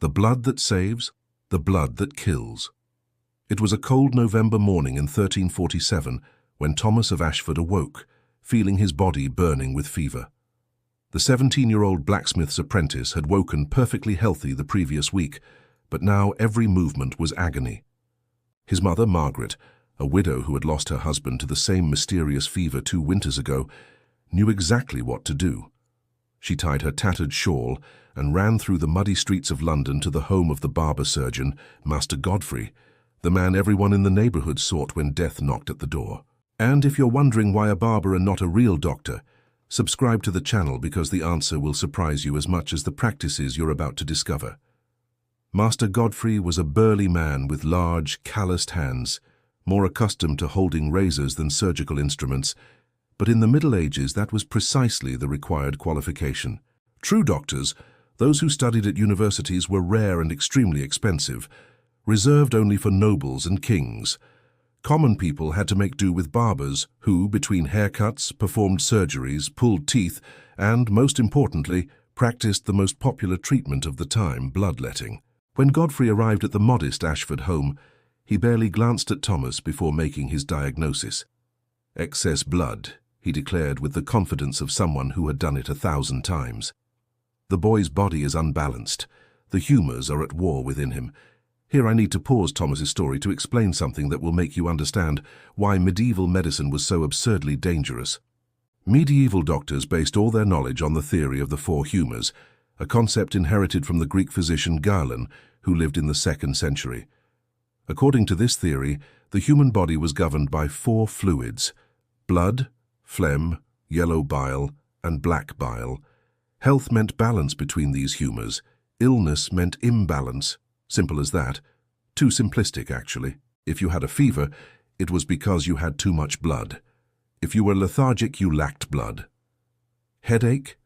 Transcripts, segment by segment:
The blood that saves, the blood that kills. It was a cold November morning in 1347 when Thomas of Ashford awoke, feeling his body burning with fever. The 17-year-old blacksmith's apprentice had woken perfectly healthy the previous week, but now every movement was agony. His mother, Margaret, a widow who had lost her husband to the same mysterious fever 2 winters ago, knew exactly what to do. She tied her tattered shawl and ran through the muddy streets of London to the home of the barber surgeon, Master Godfrey, the man everyone in the neighbourhood sought when death knocked at the door. And if you're wondering why a barber and not a real doctor, subscribe to the channel because the answer will surprise you as much as the practices you're about to discover. Master Godfrey was a burly man with large, calloused hands, more accustomed to holding razors than surgical instruments, but in the Middle Ages that was precisely the required qualification. True doctors, those who studied at universities, were rare and extremely expensive, reserved only for nobles and kings. Common people had to make do with barbers who, between haircuts, performed surgeries, pulled teeth, and, most importantly, practiced the most popular treatment of the time, bloodletting. When Godfrey arrived at the modest Ashford home, he barely glanced at Thomas before making his diagnosis. "Excess blood," he declared with the confidence of someone who had done it 1,000 times. "The boy's body is unbalanced. The humours are at war within him." Here I need to pause Thomas's story to explain something that will make you understand why medieval medicine was so absurdly dangerous. Medieval doctors based all their knowledge on the theory of the 4 humours, a concept inherited from the Greek physician Galen, who lived in the 2nd century. According to this theory, the human body was governed by 4 fluids: blood, phlegm, yellow bile, and black bile. Health meant balance between these humours. Illness meant imbalance. Simple as that. Too simplistic, actually. If you had a fever, it was because you had too much blood. If you were lethargic, you lacked blood. Headache?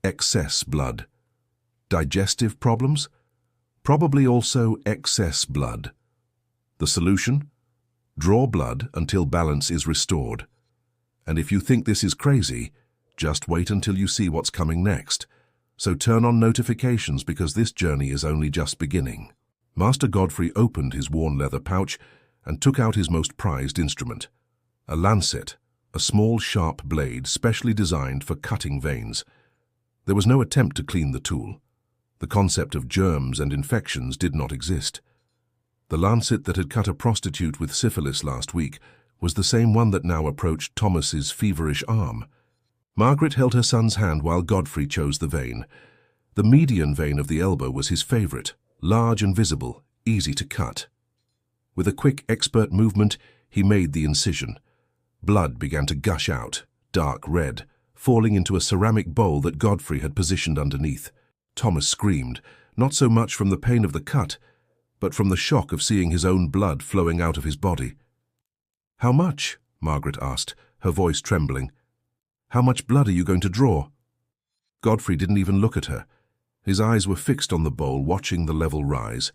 Excess blood. Digestive problems? Probably also excess blood. The solution? Draw blood until balance is restored. And if you think this is crazy, just wait until you see what's coming next. So turn on notifications because this journey is only just beginning. Master Godfrey opened his worn leather pouch and took out his most prized instrument, a lancet, a small sharp blade specially designed for cutting veins. There was no attempt to clean the tool. The concept of germs and infections did not exist. The lancet that had cut a prostitute with syphilis last week was the same one that now approached Thomas's feverish arm. Margaret held her son's hand while Godfrey chose the vein. The median vein of the elbow was his favourite, large and visible, easy to cut. With a quick, expert movement, he made the incision. Blood began to gush out, dark red, falling into a ceramic bowl that Godfrey had positioned underneath. Thomas screamed, not so much from the pain of the cut, but from the shock of seeing his own blood flowing out of his body. "How much?" Margaret asked, her voice trembling. "How much blood are you going to draw?" Godfrey didn't even look at her. His eyes were fixed on the bowl, watching the level rise.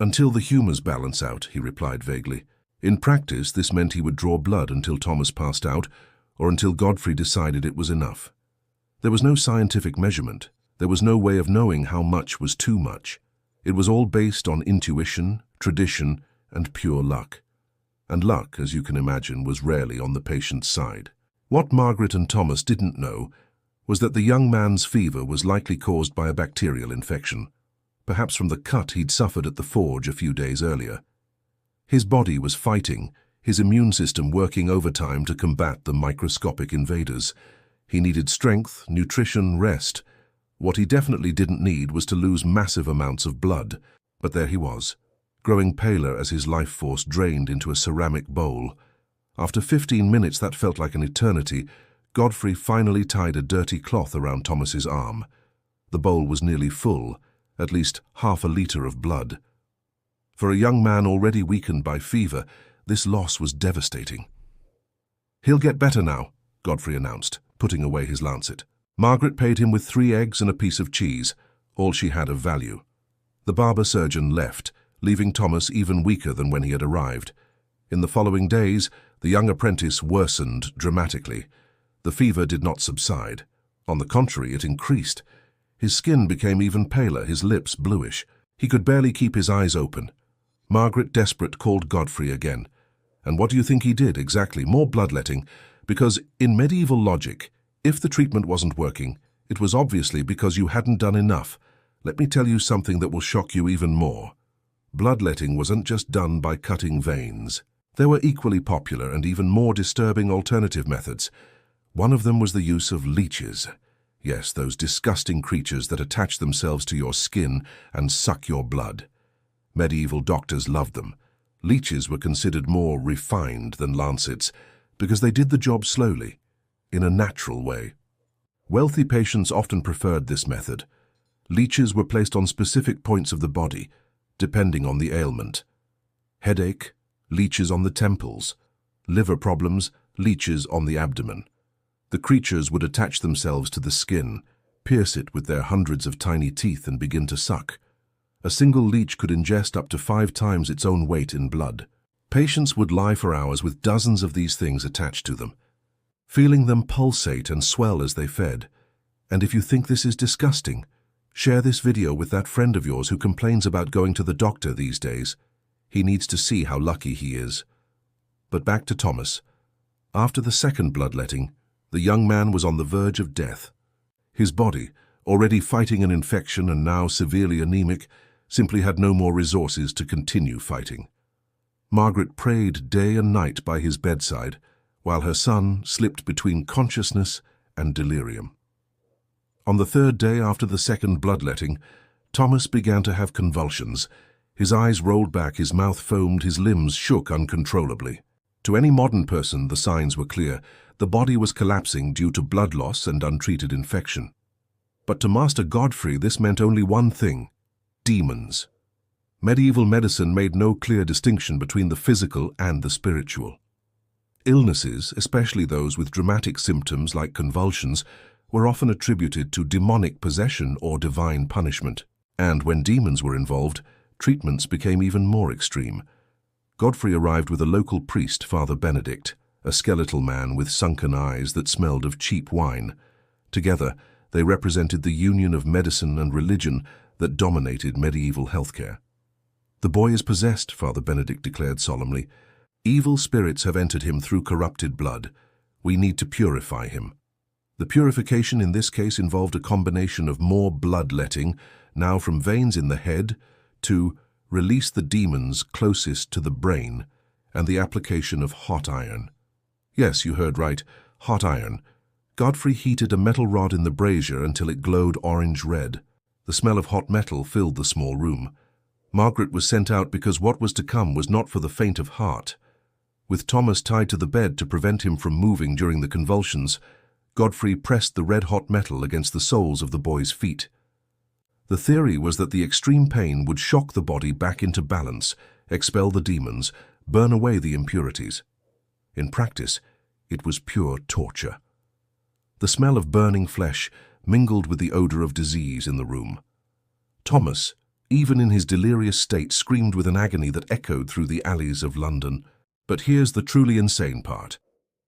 "Until the humours balance out," he replied vaguely. In practice, this meant he would draw blood until Thomas passed out, or until Godfrey decided it was enough. There was no scientific measurement. There was no way of knowing how much was too much. It was all based on intuition, tradition, and pure luck. And luck, as you can imagine, was rarely on the patient's side. What Margaret and Thomas didn't know was that the young man's fever was likely caused by a bacterial infection, perhaps from the cut he'd suffered at the forge a few days earlier. His body was fighting, his immune system working overtime to combat the microscopic invaders. He needed strength, nutrition, rest. What he definitely didn't need was to lose massive amounts of blood, but there he was, growing paler as his life force drained into a ceramic bowl. After 15 minutes that felt like an eternity, Godfrey finally tied a dirty cloth around Thomas's arm. The bowl was nearly full, at least half a litre of blood. For a young man already weakened by fever, this loss was devastating. "He'll get better now," Godfrey announced, putting away his lancet. Margaret paid him with 3 eggs and a piece of cheese, all she had of value. The barber surgeon left, leaving Thomas even weaker than when he had arrived. In the following days, the young apprentice worsened dramatically. The fever did not subside. On the contrary, it increased. His skin became even paler, his lips bluish. He could barely keep his eyes open. Margaret, desperate, called Godfrey again. And what do you think he did exactly? More bloodletting. Because in medieval logic, if the treatment wasn't working, it was obviously because you hadn't done enough. Let me tell you something that will shock you even more. Bloodletting wasn't just done by cutting veins. There were equally popular and even more disturbing alternative methods. One of them was the use of leeches. Yes, those disgusting creatures that attach themselves to your skin and suck your blood. Medieval doctors loved them. Leeches were considered more refined than lancets because they did the job slowly, in a natural way. Wealthy patients often preferred this method. Leeches were placed on specific points of the body, depending on the ailment. Headache, leeches on the temples. Liver problems, leeches on the abdomen. The creatures would attach themselves to the skin, pierce it with their hundreds of tiny teeth and begin to suck. A single leech could ingest up to 5 times its own weight in blood. Patients would lie for hours with dozens of these things attached to them, feeling them pulsate and swell as they fed. And if you think this is disgusting, share this video with that friend of yours who complains about going to the doctor these days. He needs to see how lucky he is. But back to Thomas. After the second bloodletting, the young man was on the verge of death. His body, already fighting an infection and now severely anemic, simply had no more resources to continue fighting. Margaret prayed day and night by his bedside, while her son slipped between consciousness and delirium. On the 3rd day after the second bloodletting, Thomas began to have convulsions. His eyes rolled back, his mouth foamed, his limbs shook uncontrollably. To any modern person, the signs were clear. The body was collapsing due to blood loss and untreated infection. But to Master Godfrey, this meant only one thing: demons. Medieval medicine made no clear distinction between the physical and the spiritual. Illnesses, especially those with dramatic symptoms like convulsions, were often attributed to demonic possession or divine punishment. And when demons were involved, treatments became even more extreme. Godfrey arrived with a local priest, Father Benedict, a skeletal man with sunken eyes that smelled of cheap wine. Together, they represented the union of medicine and religion that dominated medieval healthcare. "The boy is possessed," Father Benedict declared solemnly. "Evil spirits have entered him through corrupted blood. We need to purify him." The purification in this case involved a combination of more bloodletting, now from veins in the head, to release the demons closest to the brain, and the application of hot iron. Yes, you heard right, hot iron. Godfrey heated a metal rod in the brazier until it glowed orange-red. The smell of hot metal filled the small room. Margaret was sent out because what was to come was not for the faint of heart. With Thomas tied to the bed to prevent him from moving during the convulsions, Godfrey pressed the red-hot metal against the soles of the boy's feet. The theory was that the extreme pain would shock the body back into balance, expel the demons, burn away the impurities. In practice, it was pure torture. The smell of burning flesh mingled with the odor of disease in the room. Thomas, even in his delirious state, screamed with an agony that echoed through the alleys of London. But here's the truly insane part.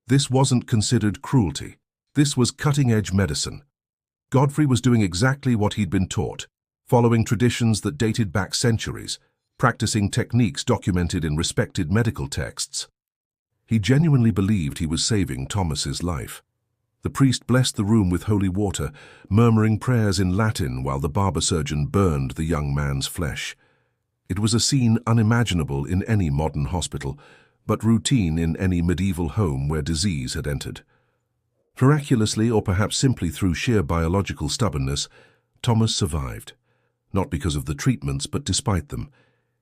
This wasn't considered cruelty. This was cutting-edge medicine. Godfrey was doing exactly what he'd been taught, following traditions that dated back centuries, practicing techniques documented in respected medical texts. He genuinely believed he was saving Thomas's life. The priest blessed the room with holy water, murmuring prayers in Latin while the barber surgeon burned the young man's flesh. It was a scene unimaginable in any modern hospital, but routine in any medieval home where disease had entered. Miraculously, or perhaps simply through sheer biological stubbornness, Thomas survived. Not because of the treatments, but despite them.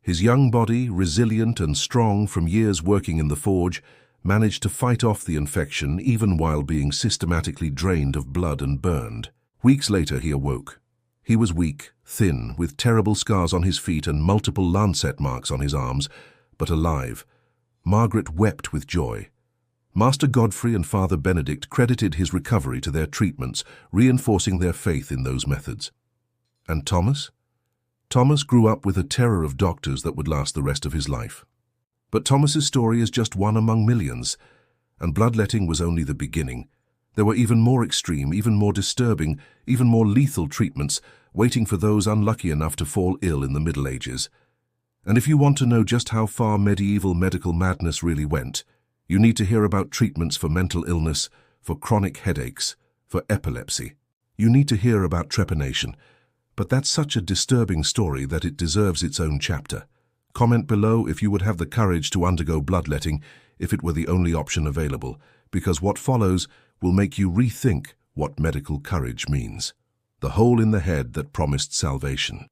His young body, resilient and strong from years working in the forge, managed to fight off the infection even while being systematically drained of blood and burned. Weeks later, he awoke. He was weak, thin, with terrible scars on his feet and multiple lancet marks on his arms, but alive. Margaret wept with joy. Master Godfrey and Father Benedict credited his recovery to their treatments, reinforcing their faith in those methods. And Thomas? Thomas grew up with a terror of doctors that would last the rest of his life. But Thomas's story is just one among millions, and bloodletting was only the beginning. There were even more extreme, even more disturbing, even more lethal treatments, waiting for those unlucky enough to fall ill in the Middle Ages. And if you want to know just how far medieval medical madness really went, you need to hear about treatments for mental illness, for chronic headaches, for epilepsy. You need to hear about trepanation, but that's such a disturbing story that it deserves its own chapter. Comment below if you would have the courage to undergo bloodletting if it were the only option available, because what follows will make you rethink what medical courage means. The hole in the head that promised salvation.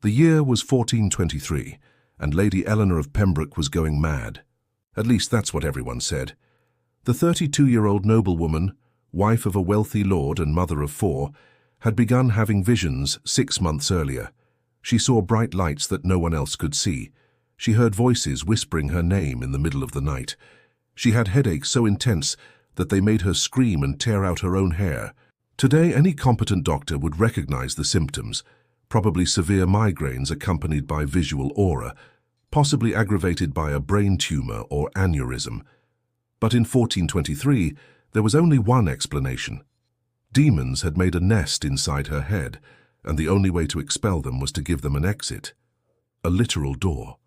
The year was 1423, and Lady Eleanor of Pembroke was going mad. At least that's what everyone said. The 32-year-old noblewoman, wife of a wealthy lord and mother of 4, had begun having visions 6 months earlier. She saw bright lights that no one else could see. She heard voices whispering her name in the middle of the night. She had headaches so intense that they made her scream and tear out her own hair. Today, any competent doctor would recognize the symptoms, probably severe migraines accompanied by visual aura, possibly aggravated by a brain tumor or aneurysm. But in 1423, there was only one explanation. Demons had made a nest inside her head, and the only way to expel them was to give them an exit. A literal door.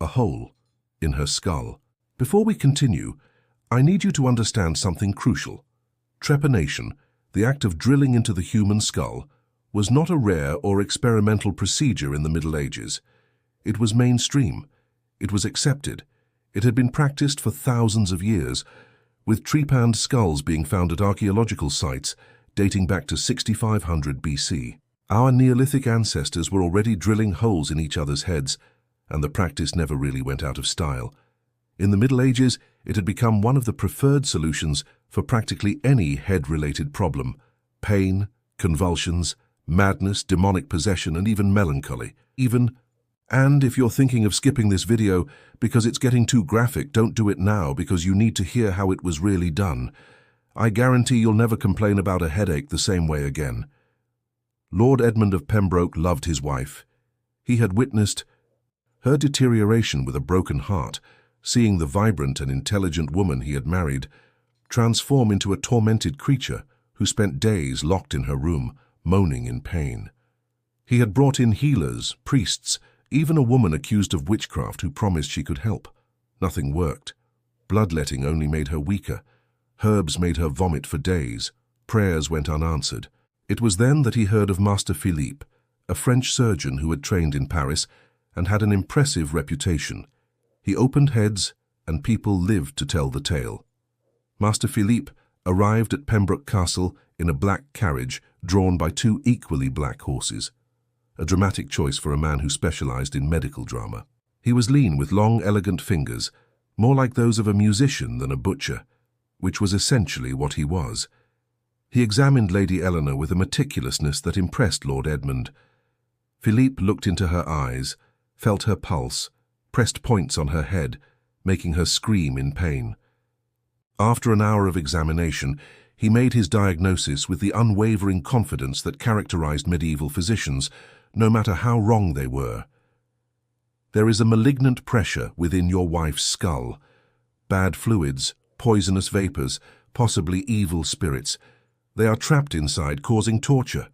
A hole in her skull. Before we continue, I need you to understand something crucial. Trepanation, the act of drilling into the human skull, was not a rare or experimental procedure in the Middle Ages. It was mainstream. It was accepted. It had been practiced for thousands of years, with trepanned skulls being found at archaeological sites dating back to 6500 BC. Our Neolithic ancestors were already drilling holes in each other's heads, and the practice never really went out of style. In the Middle Ages, it had become one of the preferred solutions for practically any head-related problem: pain, convulsions, madness, demonic possession, and even melancholy. And if you're thinking of skipping this video because it's getting too graphic, don't do it now because you need to hear how it was really done. I guarantee you'll never complain about a headache the same way again. Lord Edmund of Pembroke loved his wife. He had witnessed her deterioration with a broken heart, seeing the vibrant and intelligent woman he had married transform into a tormented creature who spent days locked in her room, moaning in pain. He had brought in healers, priests, even a woman accused of witchcraft who promised she could help. Nothing worked. Bloodletting only made her weaker. Herbs made her vomit for days. Prayers went unanswered. It was then that he heard of Master Philippe, a French surgeon who had trained in Paris and had an impressive reputation. He opened heads, and people lived to tell the tale. Master Philippe arrived at Pembroke Castle in a black carriage drawn by 2 equally black horses. A dramatic choice for a man who specialized in medical drama. He was lean with long, elegant fingers, more like those of a musician than a butcher, which was essentially what he was. He examined Lady Eleanor with a meticulousness that impressed Lord Edmund. Philippe looked into her eyes, felt her pulse, pressed points on her head, making her scream in pain. After an hour of examination, he made his diagnosis with the unwavering confidence that characterized medieval physicians, no matter how wrong they were. There is a malignant pressure within your wife's skull. Bad fluids, poisonous vapors, possibly evil spirits. They are trapped inside, causing torture.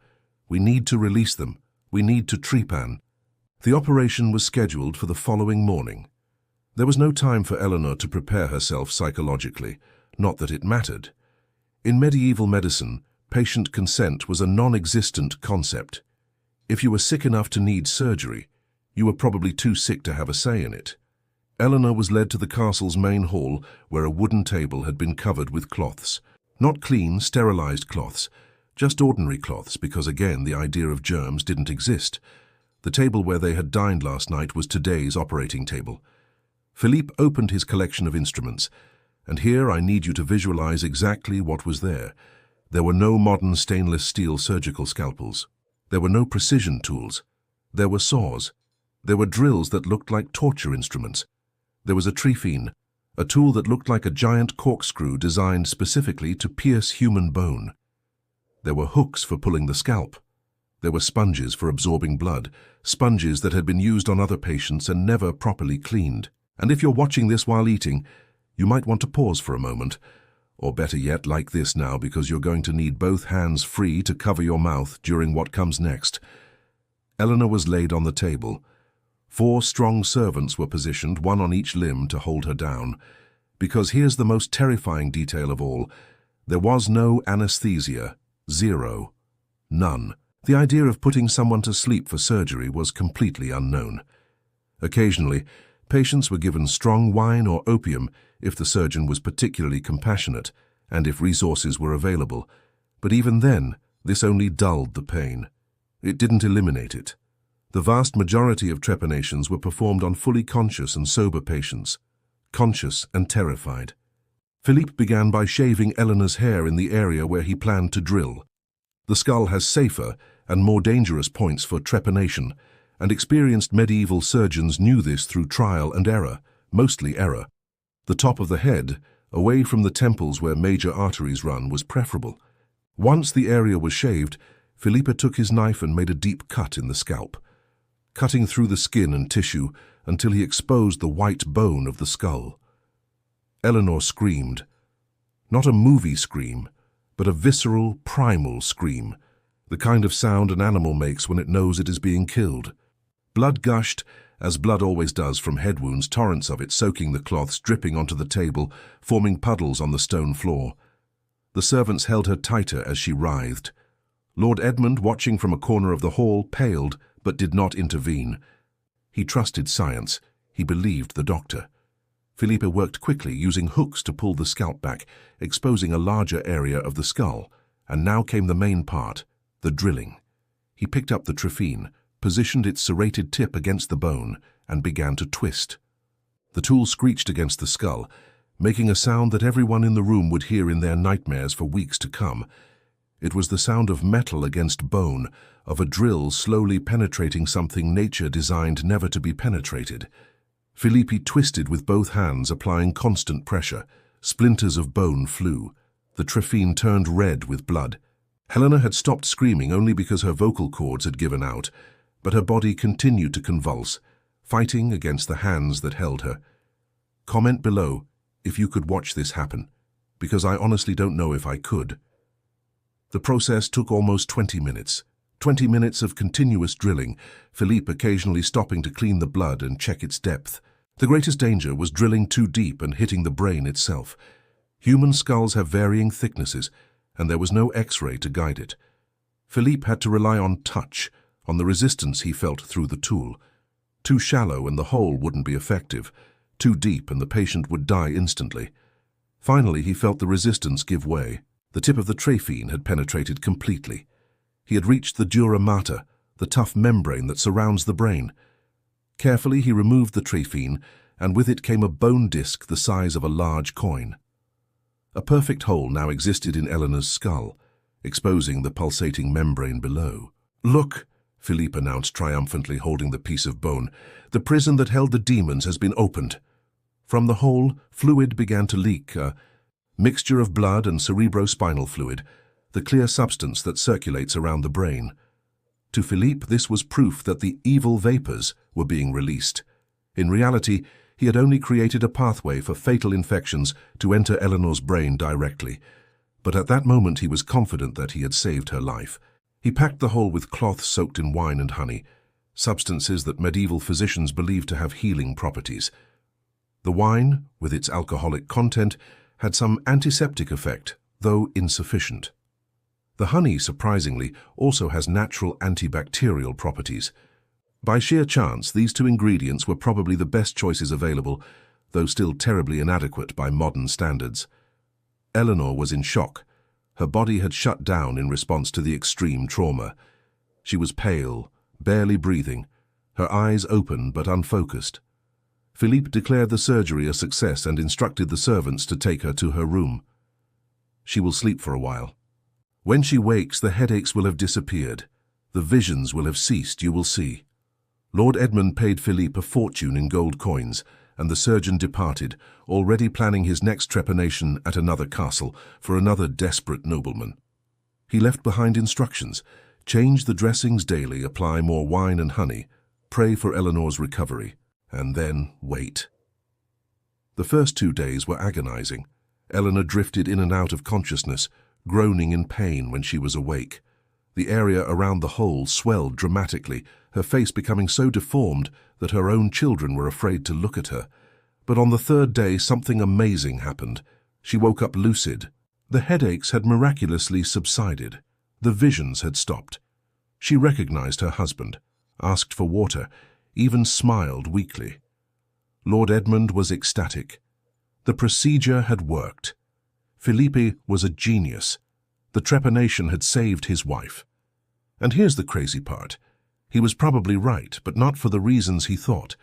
We need to release them. We need to trepan. The operation was scheduled for the following morning. There was no time for Eleanor to prepare herself psychologically, not that it mattered. In medieval medicine, patient consent was a non-existent concept. If you were sick enough to need surgery, you were probably too sick to have a say in it. Eleanor was led to the castle's main hall, where a wooden table had been covered with cloths. Not clean, sterilized cloths, just ordinary cloths, because again the idea of germs didn't exist. The table where they had dined last night was today's operating table. Philippe opened his collection of instruments, and here I need you to visualize exactly what was there. There were no modern stainless steel surgical scalpels. There were no precision tools. There were saws. There were drills that looked like torture instruments. There was a trephine, a tool that looked like a giant corkscrew designed specifically to pierce human bone. There were hooks for pulling the scalp. There were sponges for absorbing blood, sponges that had been used on other patients and never properly cleaned. And if you're watching this while eating, you might want to pause for a moment. Or better yet, like this now, because you're going to need both hands free to cover your mouth during what comes next. Eleanor was laid on the table. 4 strong servants were positioned, 1 on each limb, to hold her down. Because here's the most terrifying detail of all. There was no anesthesia. 0. None. The idea of putting someone to sleep for surgery was completely unknown. Occasionally, patients were given strong wine or opium if the surgeon was particularly compassionate and if resources were available. But even then, this only dulled the pain. It didn't eliminate it. The vast majority of trepanations were performed on fully conscious and sober patients, conscious and terrified. Philippe began by shaving Eleanor's hair in the area where he planned to drill. The skull has safer and more dangerous points for trepanation, and experienced medieval surgeons knew this through trial and error, mostly error. The top of the head, away from the temples where major arteries run, was preferable. Once the area was shaved, Philippe took his knife and made a deep cut in the scalp, cutting through the skin and tissue until he exposed the white bone of the skull. Eleanor screamed. Not a movie scream, but a visceral, primal scream, the kind of sound an animal makes when it knows it is being killed. Blood gushed, as blood always does from head wounds, torrents of it soaking the cloths, dripping onto the table, forming puddles on the stone floor. The servants held her tighter as she writhed. Lord Edmund, watching from a corner of the hall, paled, but did not intervene. He trusted science. He believed the doctor. Philippe worked quickly, using hooks to pull the scalp back, exposing a larger area of the skull. And now came the main part, the drilling. He picked up the trephine, positioned its serrated tip against the bone, and began to twist. The tool screeched against the skull, making a sound that everyone in the room would hear in their nightmares for weeks to come. It was the sound of metal against bone, of a drill slowly penetrating something nature designed never to be penetrated. Philippe twisted with both hands, applying constant pressure. Splinters of bone flew. The trephine turned red with blood. Helena had stopped screaming only because her vocal cords had given out, but her body continued to convulse, fighting against the hands that held her. Comment below if you could watch this happen, because I honestly don't know if I could. The process took almost 20 minutes. 20 minutes of continuous drilling, Philippe occasionally stopping to clean the blood and check its depth. The greatest danger was drilling too deep and hitting the brain itself. Human skulls have varying thicknesses, and there was no X-ray to guide it. Philippe had to rely on touch, on the resistance he felt through the tool. Too shallow and the hole wouldn't be effective. Too deep and the patient would die instantly. Finally, he felt the resistance give way. The tip of the trephine had penetrated completely. He had reached the dura mater, the tough membrane that surrounds the brain. Carefully, he removed the trephine, and with it came a bone disc the size of a large coin. A perfect hole now existed in Eleanor's skull, exposing the pulsating membrane below. "Look," Philippe announced triumphantly, holding the piece of bone. "The prison that held the demons has been opened." From the hole, fluid began to leak, a mixture of blood and cerebrospinal fluid, the clear substance that circulates around the brain. To Philippe, this was proof that the evil vapors were being released. In reality, he had only created a pathway for fatal infections to enter Eleanor's brain directly. But at that moment he was confident that he had saved her life. He packed the hole with cloth soaked in wine and honey, substances that medieval physicians believed to have healing properties. The wine, with its alcoholic content, had some antiseptic effect, though insufficient. The honey, surprisingly, also has natural antibacterial properties. By sheer chance, these 2 ingredients were probably the best choices available, though still terribly inadequate by modern standards. Eleanor was in shock. Her body had shut down in response to the extreme trauma. She was pale, barely breathing, her eyes open but unfocused. Philippe declared the surgery a success and instructed the servants to take her to her room. "She will sleep for a while. When she wakes, the headaches will have disappeared. The visions will have ceased, you will see." Lord Edmund paid Philippe a fortune in gold coins, and the surgeon departed, already planning his next trepanation at another castle for another desperate nobleman. He left behind instructions: change the dressings daily, apply more wine and honey, pray for Eleanor's recovery, and then wait. The first 2 days were agonizing. Eleanor drifted in and out of consciousness, groaning in pain when she was awake. The area around the hole swelled dramatically, her face becoming so deformed that her own children were afraid to look at her. But on the third day, something amazing happened. She woke up lucid. The headaches had miraculously subsided. The visions had stopped. She recognized her husband, asked for water, even smiled weakly. Lord Edmund was ecstatic. The procedure had worked. Philippe was a genius. The trepanation had saved his wife. And here's the crazy part. He was probably right, but not for the reasons he thought.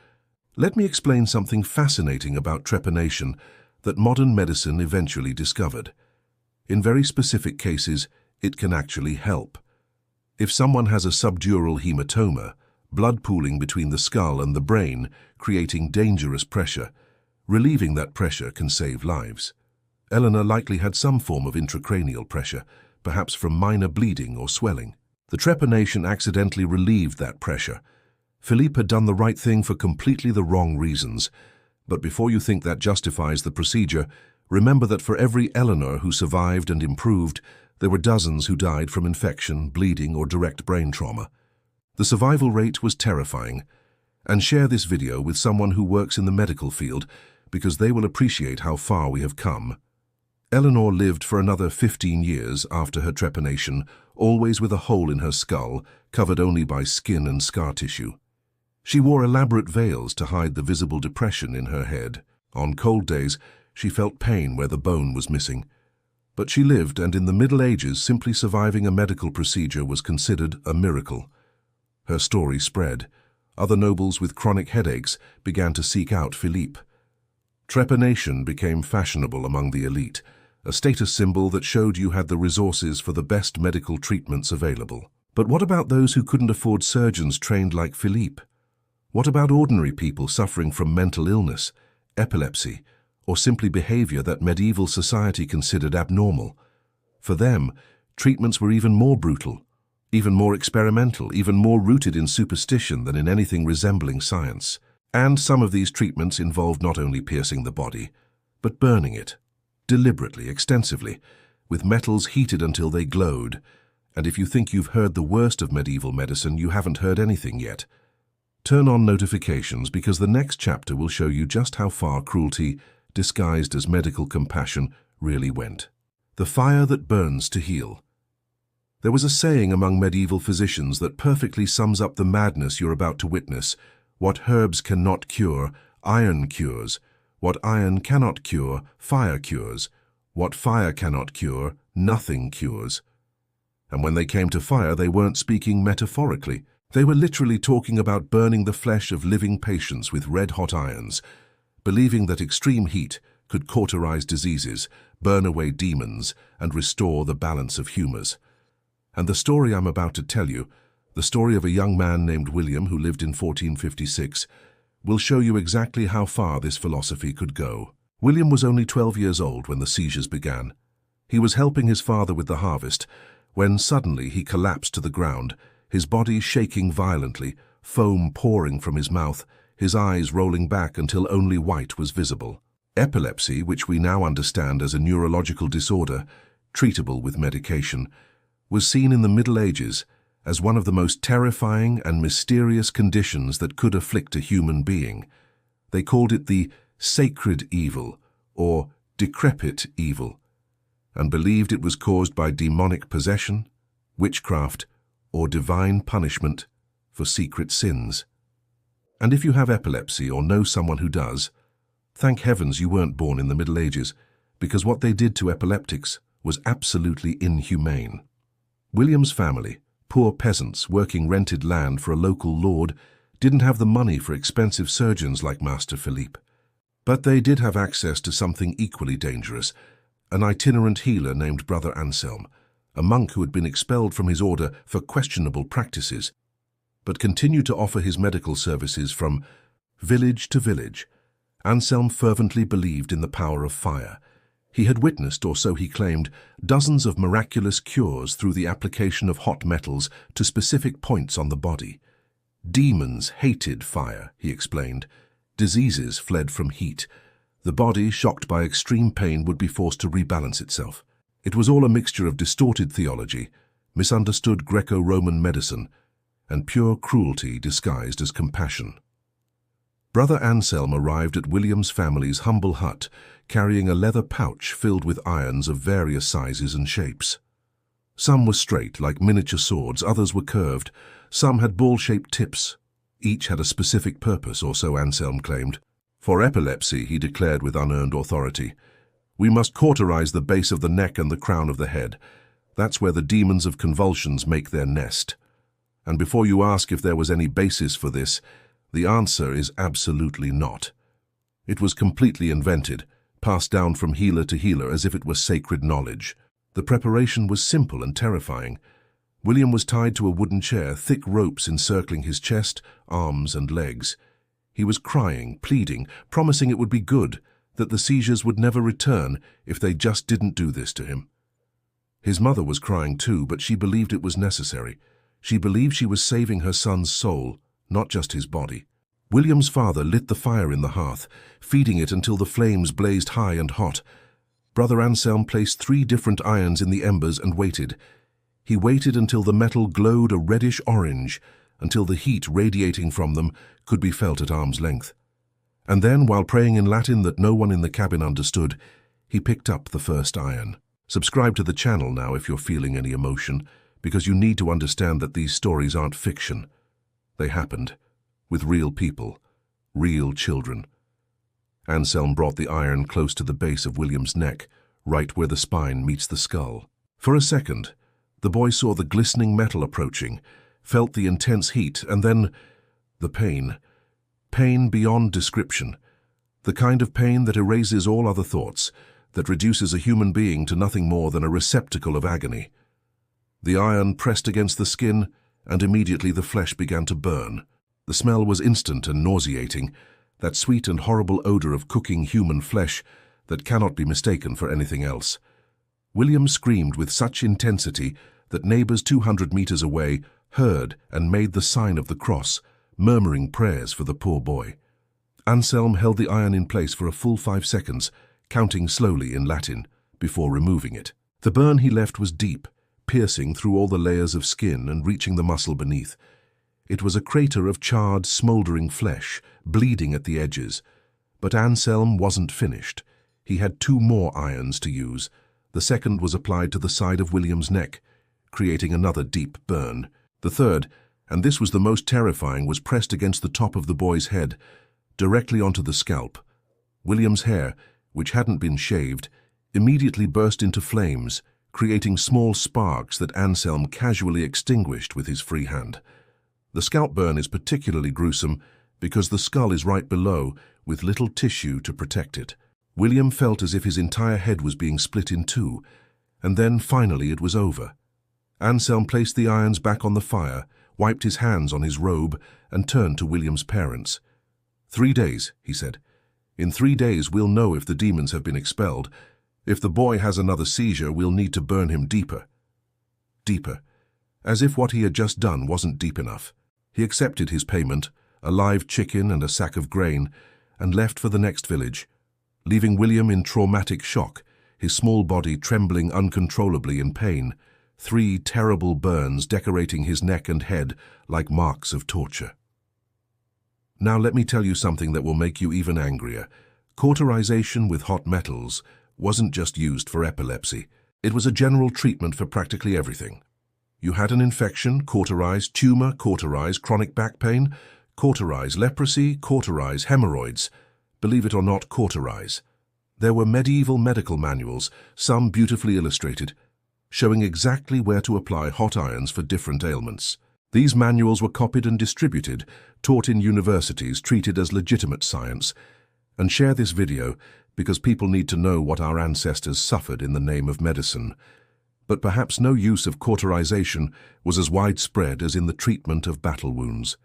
Let me explain something fascinating about trepanation that modern medicine eventually discovered. In very specific cases, it can actually help. If someone has a subdural hematoma, blood pooling between the skull and the brain, creating dangerous pressure, relieving that pressure can save lives. Eleanor likely had some form of intracranial pressure, perhaps from minor bleeding or swelling. The trepanation accidentally relieved that pressure. Philippe had done the right thing for completely the wrong reasons. But before you think that justifies the procedure, remember that for every Eleanor who survived and improved, there were dozens who died from infection, bleeding, or direct brain trauma. The survival rate was terrifying. And share this video with someone who works in the medical field, because they will appreciate how far we have come. Eleanor lived for another 15 years after her trepanation, always with a hole in her skull, covered only by skin and scar tissue. She wore elaborate veils to hide the visible depression in her head. On cold days, she felt pain where the bone was missing. But she lived, and in the Middle Ages, simply surviving a medical procedure was considered a miracle. Her story spread. Other nobles with chronic headaches began to seek out Philippe. Trepanation became fashionable among the elite, a status symbol that showed you had the resources for the best medical treatments available. But what about those who couldn't afford surgeons trained like Philippe? What about ordinary people suffering from mental illness, epilepsy, or simply behavior that medieval society considered abnormal? For them, treatments were even more brutal, even more experimental, even more rooted in superstition than in anything resembling science. And some of these treatments involved not only piercing the body, but burning it, deliberately, extensively, with metals heated until they glowed. And if you think you've heard the worst of medieval medicine, you haven't heard anything yet. Turn on notifications, because the next chapter will show you just how far cruelty, disguised as medical compassion, really went. The fire that burns to heal. There was a saying among medieval physicians that perfectly sums up the madness you're about to witness. What herbs cannot cure, iron cures. What iron cannot cure, fire cures. What fire cannot cure, nothing cures. And when they came to fire, they weren't speaking metaphorically. They were literally talking about burning the flesh of living patients with red-hot irons, believing that extreme heat could cauterize diseases, burn away demons, and restore the balance of humors. And the story I'm about to tell you, the story of a young man named William who lived in 1456, will show you exactly how far this philosophy could go. William was only 12 years old when the seizures began. He was helping his father with the harvest, when suddenly he collapsed to the ground, his body shaking violently, foam pouring from his mouth, his eyes rolling back until only white was visible. Epilepsy, which we now understand as a neurological disorder, treatable with medication, was seen in the Middle Ages as one of the most terrifying and mysterious conditions that could afflict a human being. They called it the sacred evil, or decrepit evil, and believed it was caused by demonic possession, witchcraft, or divine punishment for secret sins. And if you have epilepsy or know someone who does, thank heavens you weren't born in the Middle Ages, because what they did to epileptics was absolutely inhumane. William's family, poor peasants working rented land for a local lord, didn't have the money for expensive surgeons like Master Philippe. But they did have access to something equally dangerous, an itinerant healer named Brother Anselm, a monk who had been expelled from his order for questionable practices, but continued to offer his medical services from village to village. Anselm fervently believed in the power of fire. He had witnessed, or so he claimed, dozens of miraculous cures through the application of hot metals to specific points on the body. Demons hated fire, he explained. Diseases fled from heat. The body, shocked by extreme pain, would be forced to rebalance itself. It was all a mixture of distorted theology, misunderstood Greco-Roman medicine, and pure cruelty disguised as compassion. Brother Anselm arrived at William's family's humble hut, carrying a leather pouch filled with irons of various sizes and shapes. Some were straight, like miniature swords, others were curved, some had ball-shaped tips. Each had a specific purpose, or so Anselm claimed. For epilepsy, he declared with unearned authority, we must cauterize the base of the neck and the crown of the head. That's where the demons of convulsions make their nest. And before you ask if there was any basis for this, the answer is absolutely not. It was completely invented, passed down from healer to healer as if it were sacred knowledge. The preparation was simple and terrifying. William was tied to a wooden chair, thick ropes encircling his chest, arms and legs. He was crying, pleading, promising it would be good, that the seizures would never return if they just didn't do this to him. His mother was crying too, but she believed it was necessary. She believed she was saving her son's soul, not just his body. William's father lit the fire in the hearth, feeding it until the flames blazed high and hot. Brother Anselm placed 3 different irons in the embers and waited. He waited until the metal glowed a reddish orange, until the heat radiating from them could be felt at arm's length. And then, while praying in Latin that no one in the cabin understood, he picked up the first iron. Subscribe to the channel now if you're feeling any emotion, because you need to understand that these stories aren't fiction. They happened, with real people, real children. Anselm brought the iron close to the base of William's neck, right where the spine meets the skull. For a second, the boy saw the glistening metal approaching, felt the intense heat, and then the pain. Pain beyond description. The kind of pain that erases all other thoughts, that reduces a human being to nothing more than a receptacle of agony. The iron pressed against the skin, and immediately the flesh began to burn. The smell was instant and nauseating, that sweet and horrible odor of cooking human flesh that cannot be mistaken for anything else. William screamed with such intensity that neighbors 200 meters away heard and made the sign of the cross, murmuring prayers for the poor boy. Anselm held the iron in place for a full 5 seconds, counting slowly in Latin, before removing it. The burn he left was deep, piercing through all the layers of skin and reaching the muscle beneath. It was a crater of charred, smouldering flesh, bleeding at the edges. But Anselm wasn't finished. He had 2 more irons to use. The second was applied to the side of William's neck, creating another deep burn. The third, and this was the most terrifying, was pressed against the top of the boy's head, directly onto the scalp. William's hair, which hadn't been shaved, immediately burst into flames, creating small sparks that Anselm casually extinguished with his free hand. The scalp burn is particularly gruesome because the skull is right below, with little tissue to protect it. William felt as if his entire head was being split in 2, and then finally it was over. Anselm placed the irons back on the fire, wiped his hands on his robe, and turned to William's parents. 3 days, he said. In 3 days we'll know if the demons have been expelled. If the boy has another seizure, we'll need to burn him deeper. Deeper. As if what he had just done wasn't deep enough. He accepted his payment, a live chicken and a sack of grain, and left for the next village, leaving William in traumatic shock, his small body trembling uncontrollably in pain, 3 terrible burns decorating his neck and head like marks of torture. Now let me tell you something that will make you even angrier. Cauterization with hot metals wasn't just used for epilepsy. It was a general treatment for practically everything. You had an infection, cauterize; tumor, cauterize; chronic back pain, cauterize; leprosy, cauterize; hemorrhoids. Believe it or not, cauterize. There were medieval medical manuals, some beautifully illustrated, showing exactly where to apply hot irons for different ailments. These manuals were copied and distributed, taught in universities, treated as legitimate science. And share this video because people need to know what our ancestors suffered in the name of medicine. But perhaps no use of cauterization was as widespread as in the treatment of battle wounds.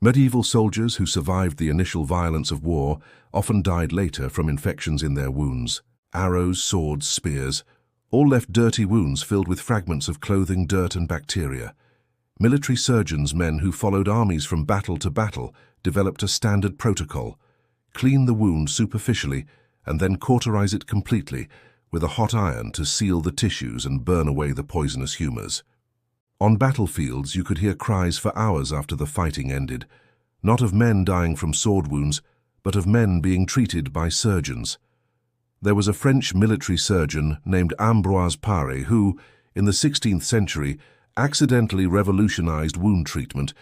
Medieval soldiers who survived the initial violence of war often died later from infections in their wounds. Arrows, swords, spears, all left dirty wounds filled with fragments of clothing, dirt and bacteria. Military surgeons, men who followed armies from battle to battle, developed a standard protocol. Clean the wound superficially, and then cauterize it completely with a hot iron to seal the tissues and burn away the poisonous humors. On battlefields, you could hear cries for hours after the fighting ended, not of men dying from sword wounds, but of men being treated by surgeons. There was a French military surgeon named Ambroise Paré who, in the 16th century, accidentally revolutionized wound treatment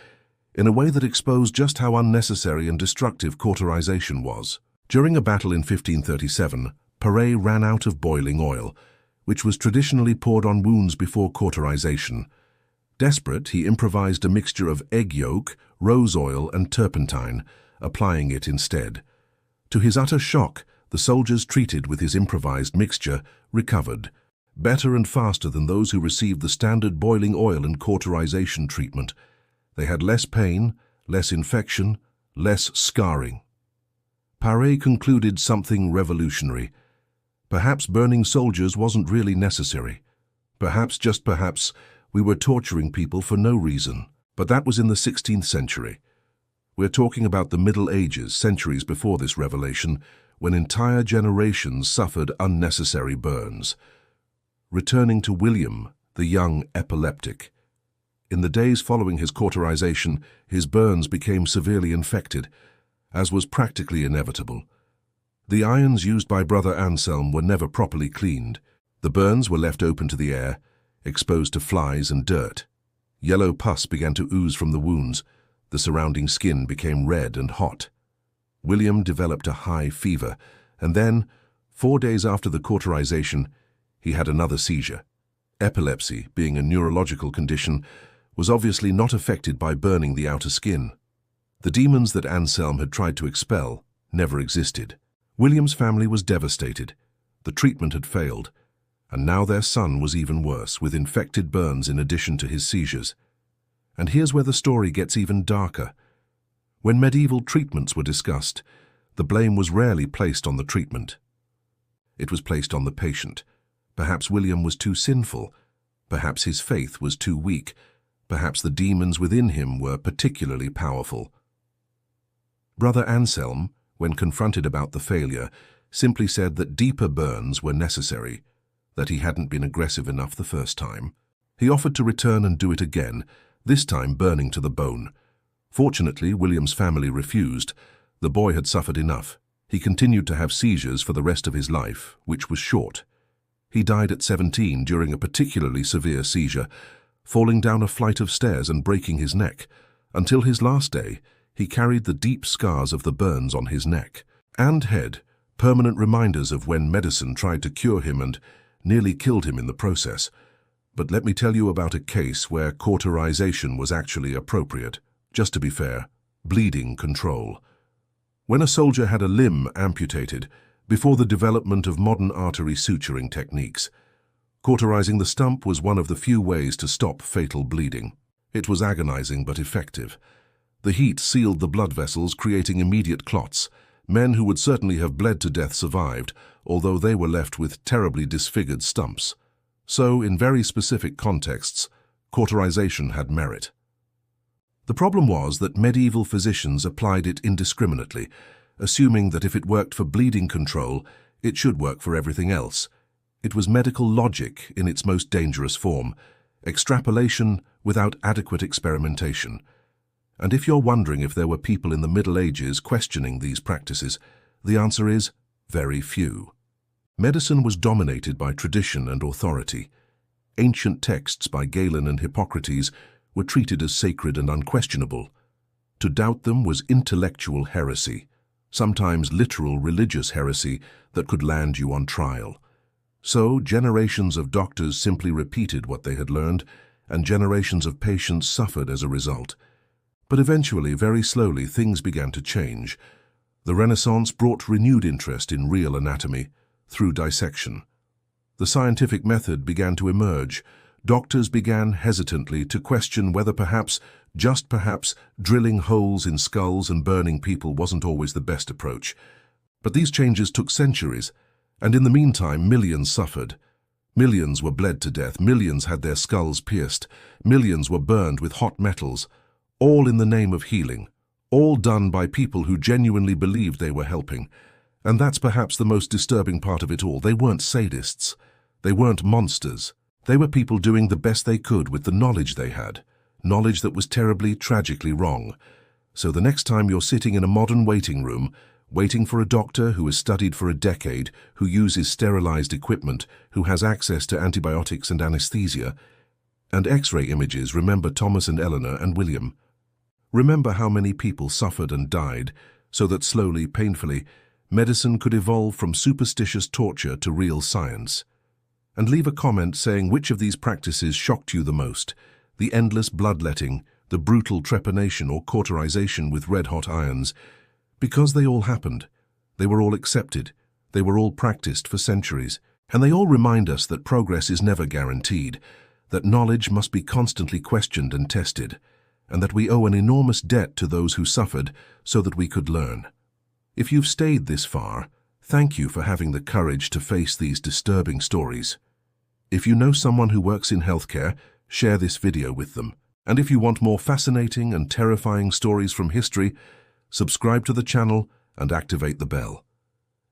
in a way that exposed just how unnecessary and destructive cauterization was. During a battle in 1537, Paré ran out of boiling oil, which was traditionally poured on wounds before cauterization. Desperate, he improvised a mixture of egg yolk, rose oil, and turpentine, applying it instead. To his utter shock, the soldiers treated with his improvised mixture recovered, better and faster than those who received the standard boiling oil and cauterization treatment. They had less pain, less infection, less scarring. Paré concluded something revolutionary. Perhaps burning soldiers wasn't really necessary. Perhaps, just perhaps, we were torturing people for no reason. But that was in the 16th century. We're talking about the Middle Ages, centuries before this revelation, when entire generations suffered unnecessary burns. Returning to William, the young epileptic. In the days following his cauterization, his burns became severely infected, as was practically inevitable. The irons used by Brother Anselm were never properly cleaned. The burns were left open to the air, exposed to flies and dirt. Yellow pus began to ooze from the wounds. The surrounding skin became red and hot. William developed a high fever, and then, 4 days after the cauterization, he had another seizure. Epilepsy, being a neurological condition, was obviously not affected by burning the outer skin. The demons that Anselm had tried to expel never existed. William's family was devastated. The treatment had failed, and now their son was even worse, with infected burns in addition to his seizures. And here's where the story gets even darker. When medieval treatments were discussed, the blame was rarely placed on the treatment. It was placed on the patient. Perhaps William was too sinful. Perhaps his faith was too weak. Perhaps the demons within him were particularly powerful. Brother Anselm, when confronted about the failure, simply said that deeper burns were necessary, that he hadn't been aggressive enough the first time. He offered to return and do it again, this time burning to the bone. Fortunately, William's family refused. The boy had suffered enough. He continued to have seizures for the rest of his life, which was short. He died at 17 during a particularly severe seizure, falling down a flight of stairs and breaking his neck. Until his last day, he carried the deep scars of the burns on his neck and head, permanent reminders of when medicine tried to cure him and nearly killed him in the process. But let me tell you about a case where cauterization was actually appropriate. Just to be fair, bleeding control. When a soldier had a limb amputated, before the development of modern artery suturing techniques, cauterizing the stump was one of the few ways to stop fatal bleeding. It was agonizing but effective. The heat sealed the blood vessels, creating immediate clots. Men who would certainly have bled to death survived, although they were left with terribly disfigured stumps. So, in very specific contexts, cauterization had merit. The problem was that medieval physicians applied it indiscriminately, assuming that if it worked for bleeding control, it should work for everything else. It was medical logic in its most dangerous form, extrapolation without adequate experimentation. And if you're wondering if there were people in the Middle Ages questioning these practices, the answer is very few. Medicine was dominated by tradition and authority. Ancient texts by Galen and Hippocrates were treated as sacred and unquestionable. To doubt them was intellectual heresy, sometimes literal religious heresy that could land you on trial. So generations of doctors simply repeated what they had learned, and generations of patients suffered as a result. But eventually, very slowly, things began to change. The Renaissance brought renewed interest in real anatomy through dissection. The scientific method began to emerge. Doctors began hesitantly to question whether perhaps, just perhaps, drilling holes in skulls and burning people wasn't always the best approach. But these changes took centuries, and in the meantime millions suffered. Millions were bled to death, millions had their skulls pierced, millions were burned with hot metals, all in the name of healing, all done by people who genuinely believed they were helping. And that's perhaps the most disturbing part of it all. They weren't sadists. They weren't monsters. They were people doing the best they could with the knowledge they had, knowledge that was terribly, tragically wrong. So the next time you're sitting in a modern waiting room, waiting for a doctor who has studied for a decade, who uses sterilized equipment, who has access to antibiotics and anesthesia, and X-ray images, remember Thomas and Eleanor and William. Remember how many people suffered and died, so that slowly, painfully, medicine could evolve from superstitious torture to real science. And leave a comment saying which of these practices shocked you the most: the endless bloodletting, the brutal trepanation or cauterization with red-hot irons. Because they all happened, they were all accepted, they were all practiced for centuries, and they all remind us that progress is never guaranteed, that knowledge must be constantly questioned and tested, and that we owe an enormous debt to those who suffered so that we could learn. If you've stayed this far, thank you for having the courage to face these disturbing stories. If you know someone who works in healthcare, share this video with them. And if you want more fascinating and terrifying stories from history, subscribe to the channel and activate the bell.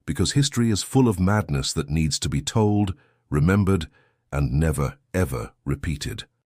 Because history is full of madness that needs to be told, remembered, and never, ever repeated.